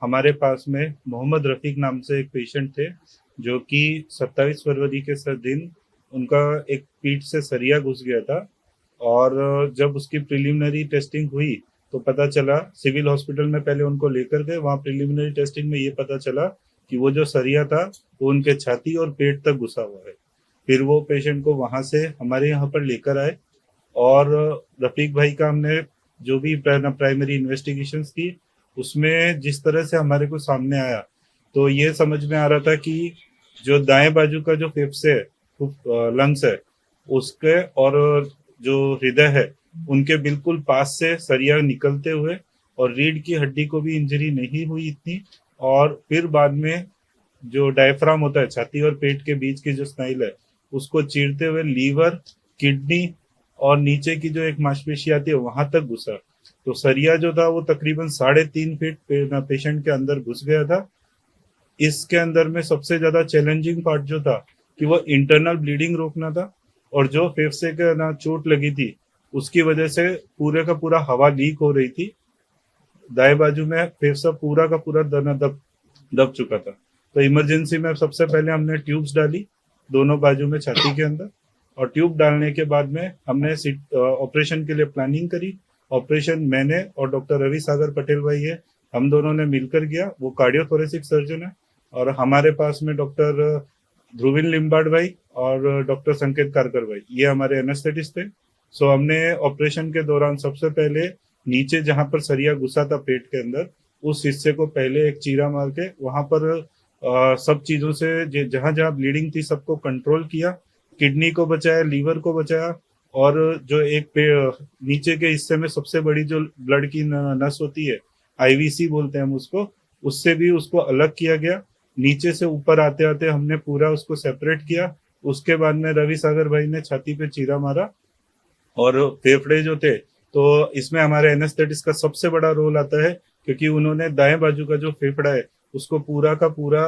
हमारे पास में मोहम्मद रफीक नाम से एक पेशेंट थे, जो कि 27 फरवरी के दिन उनका एक पीठ से सरिया घुस गया था। और जब उसकी प्रिलिमिनरी टेस्टिंग हुई तो पता चला, सिविल हॉस्पिटल में पहले उनको लेकर गए, वहाँ प्रिलिमिनरी टेस्टिंग में ये पता चला कि वो जो सरिया था वो उनके छाती और पेट तक घुसा हुआ है। फिर वो पेशेंट को वहां से हमारे यहाँ पर लेकर आए, और रफीक भाई का हमने जो भी प्राइमरी इन्वेस्टिगेशंस की, उसमें जिस तरह से हमारे को सामने आया, तो ये समझ में आ रहा था कि जो दाएं बाजू का जो फेफड़े है, लंग्स है, उसके और जो हृदय है, उनके बिल्कुल पास से सरिया निकलते हुए, और रीढ़ की हड्डी को भी इंजरी नहीं हुई इतनी। और फिर बाद में जो डायफ्राम होता है, छाती और पेट के बीच की जो स्नाइल है, उसको चीरते हुए लीवर, किडनी और नीचे की जो एक मांसपेशी आती है वहां तक घुसा। तो सरिया जो था वो तकरीबन 3.5 फीट पेशेंट के अंदर घुस गया था। इसके अंदर में सबसे ज्यादा चैलेंजिंग पार्ट जो था कि वो इंटरनल ब्लीडिंग रोकना था, और जो फेफड़े के ना चोट लगी थी उसकी वजह से पूरे का पूरा हवा लीक हो रही थी। दाएं बाजू में फेफड़ा पूरा का पूरा दब दब चुका था। तो इमरजेंसी में सबसे पहले हमने ट्यूब्स डाली दोनों बाजू में छाती के अंदर, और ट्यूब डालने के बाद में हमने ऑपरेशन के लिए प्लानिंग करी। ऑपरेशन मैंने और डॉक्टर रवि सागर पटेल भाई है, हम दोनों ने मिलकर किया। वो कार्डियोथोरेसिक सर्जन है। और हमारे पास में डॉक्टर ध्रुविन लिम्बाड भाई और डॉक्टर संकेत कारकर भाई, ये हमारे एनेस्थेटिस्ट थे। सो हमने ऑपरेशन के दौरान सबसे पहले नीचे जहां पर सरिया घुसा था पेट के अंदर, उस हिस्से को पहले एक चीरा मार के वहां पर सब चीजों से जहां जहां ब्लीडिंग थी सबको कंट्रोल किया। किडनी को बचाया, लीवर को बचाया, और जो एक नीचे के हिस्से में सबसे बड़ी जो ब्लड की नस होती है, आईवीसी बोलते हैं हम उसको, उससे भी उसको अलग किया गया। नीचे से ऊपर आते आते हमने पूरा उसको सेपरेट किया। उसके बाद में रवि सागर भाई ने छाती पे चीरा मारा। और फेफड़े जो थे, तो इसमें हमारे एनेस्थेटिस्ट का सबसे बड़ा रोल आता है, क्योंकि उन्होंने दाएं बाजू का जो फेफड़ा है उसको पूरा का पूरा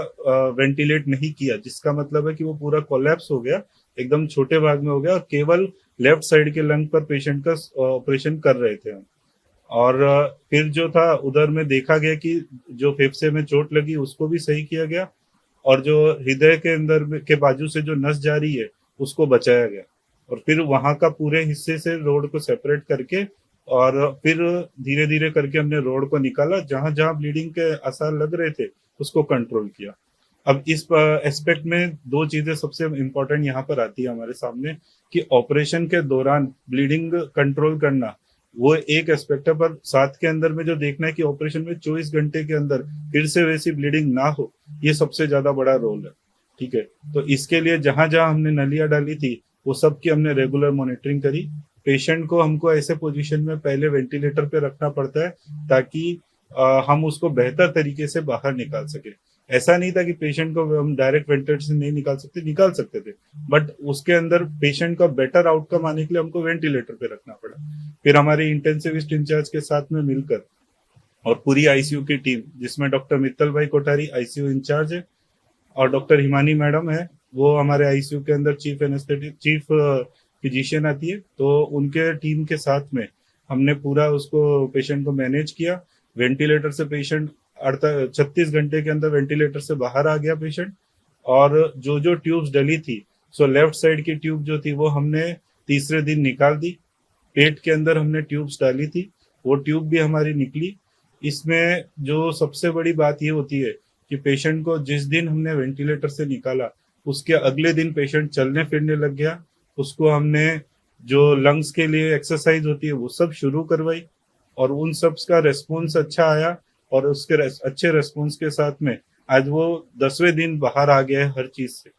वेंटिलेट नहीं किया, जिसका मतलब है कि वो पूरा कोलैप्स हो गया, एकदम छोटे भाग में हो गया, और केवल लेफ्ट साइड के लंग पर पेशेंट का ऑपरेशन कर रहे थे हम। और फिर जो था उधर में देखा गया कि जो फेफड़े में चोट लगी उसको भी सही किया गया, और जो हृदय के अंदर के बाजू से जो नस जा रही है उसको बचाया गया। और फिर वहां का पूरे हिस्से से रोड को सेपरेट करके, और फिर धीरे धीरे करके हमने रोड को निकाला, जहां जहां ब्लीडिंग के आसार लग रहे थे उसको कंट्रोल किया। अब इस एस्पेक्ट में दो चीजें सबसे इंपॉर्टेंट यहाँ पर आती है हमारे सामने, कि ऑपरेशन के दौरान ब्लीडिंग कंट्रोल करना वो एक एस्पेक्ट है, पर साथ के अंदर में जो देखना है कि ऑपरेशन में 24 घंटे के अंदर फिर से वैसी ब्लीडिंग ना हो, ये सबसे ज्यादा बड़ा रोल है। ठीक है, तो इसके लिए जहां जहां हमने नलियां डाली थी वो सब की हमने रेगुलर मॉनिटरिंग करी। पेशेंट को हमको ऐसे पोजीशन में पहले वेंटिलेटर पे रखना पड़ता है, ताकि हम उसको बेहतर तरीके से बाहर निकाल सके। ऐसा नहीं था कि पेशेंट को हम डायरेक्ट वेंटिलेटर से नहीं निकाल सकते थे, बट उसके अंदर पेशेंट का बेटर आउटकम आने के लिए हमको वेंटिलेटर पे रखना पड़ा। फिर हमारे इंटेंसिविस्ट इंचार्ज के साथ में मिलकर, और पूरी आईसीयू की टीम, जिसमें डॉक्टर मित्तल भाई कोठारी आईसीयू इंचार्ज है, और डॉक्टर हिमानी मैडम है, वो हमारे आईसीयू के अंदर चीफ फिजिशियन आती है, तो उनके टीम के साथ में हमने पूरा उसको पेशेंट को मैनेज किया। वेंटिलेटर से पेशेंट 36 घंटे के अंदर वेंटिलेटर से बाहर आ गया पेशेंट। और जो जो ट्यूब्स डली थी, सो लेफ्ट साइड की ट्यूब जो थी वो हमने तीसरे दिन निकाल दी। पेट के अंदर हमने ट्यूब्स डाली थी, वो ट्यूब भी हमारी निकली। इसमें जो सबसे बड़ी बात ये होती है कि पेशेंट को जिस दिन हमने वेंटिलेटर से निकाला, उसके अगले दिन पेशेंट चलने फिरने लग गया। उसको हमने जो लंग्स के लिए एक्सरसाइज होती है वो सब शुरू करवाई, और उन सब का रेस्पॉन्स अच्छा आया। और उसके अच्छे रेस्पॉन्स के साथ में आज वो 10वें दिन बाहर आ गया है हर चीज से।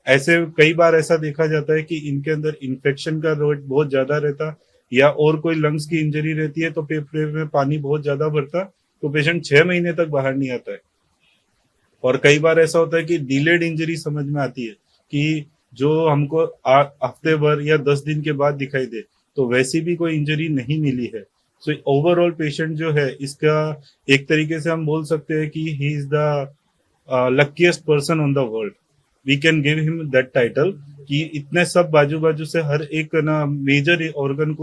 ऐसे कई बार ऐसा देखा जाता है कि इनके अंदर इन्फेक्शन का रेट बहुत ज्यादा रहता, या और कोई लंग्स की इंजरी रहती है तो फेफड़े में पानी बहुत ज्यादा भरता, तो पेशेंट 6 महीने तक बाहर नहीं आता है। और कई बार ऐसा होता है कि डिलेड इंजरी समझ में आती है, कि जो हमको हफ्ते भर या 10 दिन के बाद दिखाई दे, तो वैसी भी कोई इंजरी नहीं मिली है। सो ओवरऑल पेशेंट जो है इसका, एक तरीके से हम बोल सकते हैं कि he is the luckiest person on the world. We can give him that title, कि इतने सब बाजू बाजू से हर एक ना मेजर ऑर्गन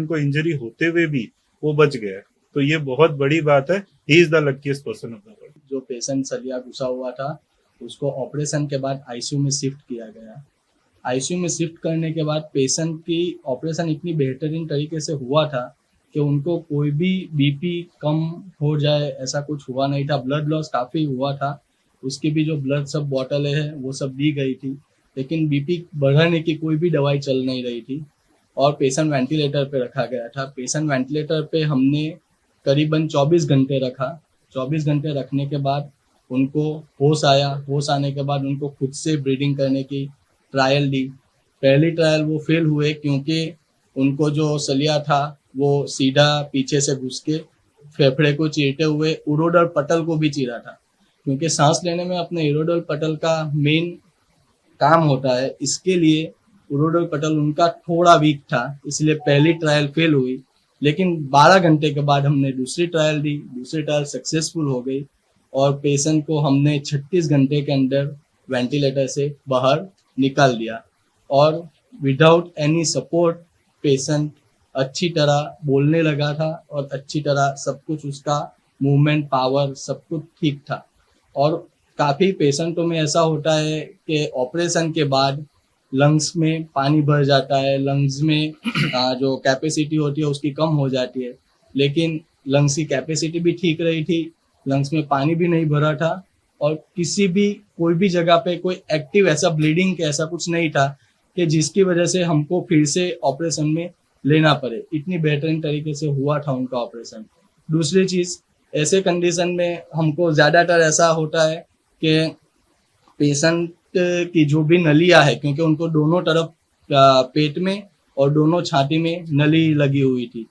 को इंजरी होते हुए भी वो बच गया है। तो ये बहुत बड़ी बात है। ही is the luckiest person of the world. जो पेशेंट सलिया घुसा हुआ था उसको ऑपरेशन के बाद आईसीयू में शिफ्ट किया गया। आईसीयू में शिफ्ट करने के बाद पेशेंट की ऑपरेशन इतनी बेहतरीन तरीके से हुआ था कि उनको कोई भी बीपी कम हो जाए ऐसा कुछ हुआ नहीं था। ब्लड लॉस काफ़ी हुआ था, उसकी भी जो ब्लड सब बॉटलें हैं वो सब दी गई थी, लेकिन बीपी बढ़ाने की कोई भी दवाई चल नहीं रही थी और पेशेंट वेंटिलेटर पे रखा गया था। पेशेंट वेंटिलेटर पे हमने करीबन 24 घंटे रखा। 24 घंटे रखने के बाद उनको होश आया। होश आने के बाद उनको खुद से ब्रीदिंग करने की ट्रायल दी। पहली ट्रायल वो फेल हुए क्योंकि उनको जो सलिया था वो सीधा पीछे से घुस के फेफड़े को चीरते हुए उरोडर पटल को भी चीरा था, क्योंकि सांस लेने में अपने इरोडर पटल का मेन काम होता है। इसके लिए उरोडर पटल उनका थोड़ा वीक था, इसलिए पहली ट्रायल फेल हुई। लेकिन 12 घंटे के बाद हमने दूसरी ट्रायल दी। दूसरी ट्रायल सक्सेसफुल हो गई और पेशेंट को हमने 36 घंटे के अंदर वेंटिलेटर से बाहर निकाल दिया और विदाउट एनी सपोर्ट पेशेंट अच्छी तरह बोलने लगा था और अच्छी तरह सब कुछ उसका मूवमेंट पावर सब कुछ ठीक था। और काफ़ी पेशेंटों में ऐसा होता है कि ऑपरेशन के बाद लंग्स में पानी भर जाता है, लंग्स में जो कैपेसिटी होती है उसकी कम हो जाती है, लेकिन लंग्स की कैपेसिटी भी ठीक रही थी, लंग्स में पानी भी नहीं भरा था और किसी भी कोई भी जगह पे कोई एक्टिव ऐसा ब्लीडिंग के ऐसा कुछ नहीं था कि जिसकी वजह से हमको फिर से ऑपरेशन में लेना पड़े। इतनी बेहतरीन तरीके से हुआ था उनका ऑपरेशन। दूसरी चीज़, ऐसे कंडीशन में हमको ज़्यादातर ऐसा होता है कि पेशेंट की जो भी नलियाँ है, क्योंकि उनको दोनों तरफ पेट में और दोनों छाती में नली लगी हुई थी,